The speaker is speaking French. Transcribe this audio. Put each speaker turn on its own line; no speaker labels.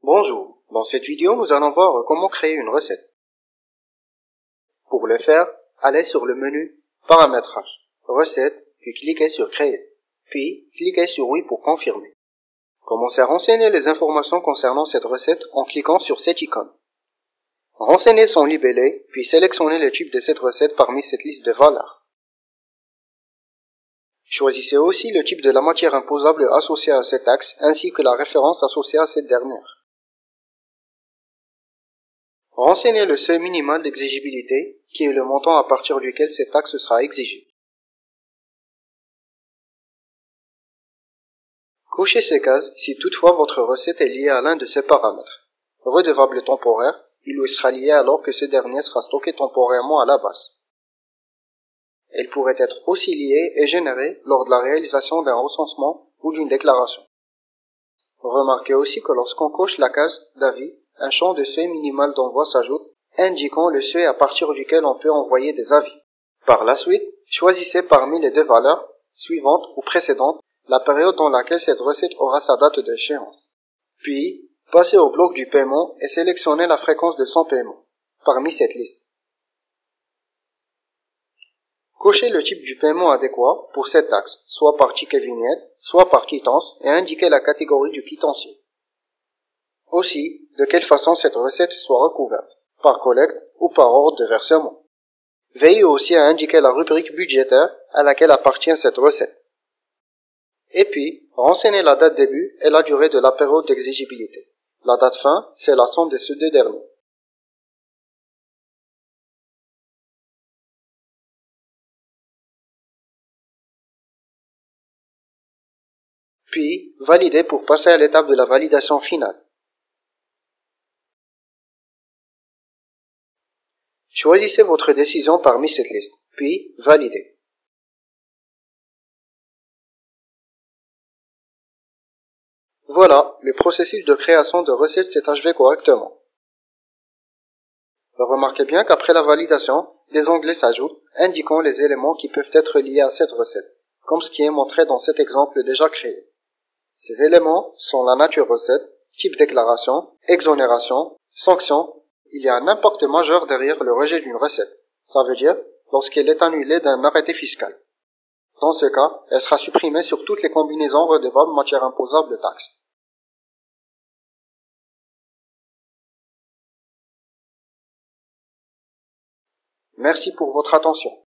Bonjour, dans cette vidéo nous allons voir comment créer une recette. Pour le faire, allez sur le menu Paramétrage, Recettes, puis cliquez sur Créer, puis cliquez sur Oui pour confirmer. Commencez à renseigner les informations concernant cette recette en cliquant sur cette icône. Renseignez son libellé, puis sélectionnez le type de cette recette parmi cette liste de valeurs. Choisissez aussi le type de la matière imposable associée à cet axe ainsi que la référence associée à cette dernière. Renseignez le seuil minimal d'exigibilité, qui est le montant à partir duquel cette taxe sera exigée. Cochez ces cases si toutefois votre recette est liée à l'un de ces paramètres. Redevable temporaire, il lui sera lié alors que ce dernier sera stocké temporairement à la base. Elle pourrait être aussi liée et générée lors de la réalisation d'un recensement ou d'une déclaration. Remarquez aussi que lorsqu'on coche la case d'avis, un champ de seuil minimal d'envoi s'ajoute, indiquant le seuil à partir duquel on peut envoyer des avis. Par la suite, choisissez parmi les deux valeurs, suivantes ou précédentes, la période dans laquelle cette recette aura sa date d'échéance. Puis, passez au bloc du paiement et sélectionnez la fréquence de son paiement, parmi cette liste. Cochez le type du paiement adéquat pour cette taxe, soit par ticket vignette, soit par quittance, et indiquez la catégorie du quitancier. Aussi, de quelle façon cette recette soit recouverte, par collecte ou par ordre de versement. Veillez aussi à indiquer la rubrique budgétaire à laquelle appartient cette recette. Et puis, renseignez la date début et la durée de la période d'exigibilité. La date fin, c'est la somme de ces deux derniers. Puis, validez pour passer à l'étape de la validation finale. Choisissez votre décision parmi cette liste, puis validez. Voilà, le processus de création de recettes s'est achevé correctement. Remarquez bien qu'après la validation, des onglets s'ajoutent, indiquant les éléments qui peuvent être liés à cette recette, comme ce qui est montré dans cet exemple déjà créé. Ces éléments sont la nature recette, type déclaration, exonération, sanction. Il y a un impact majeur derrière le rejet d'une recette. Ça veut dire lorsqu'elle est annulée d'un arrêté fiscal. Dans ce cas, elle sera supprimée sur toutes les combinaisons redevables matière imposable de taxes. Merci pour votre attention.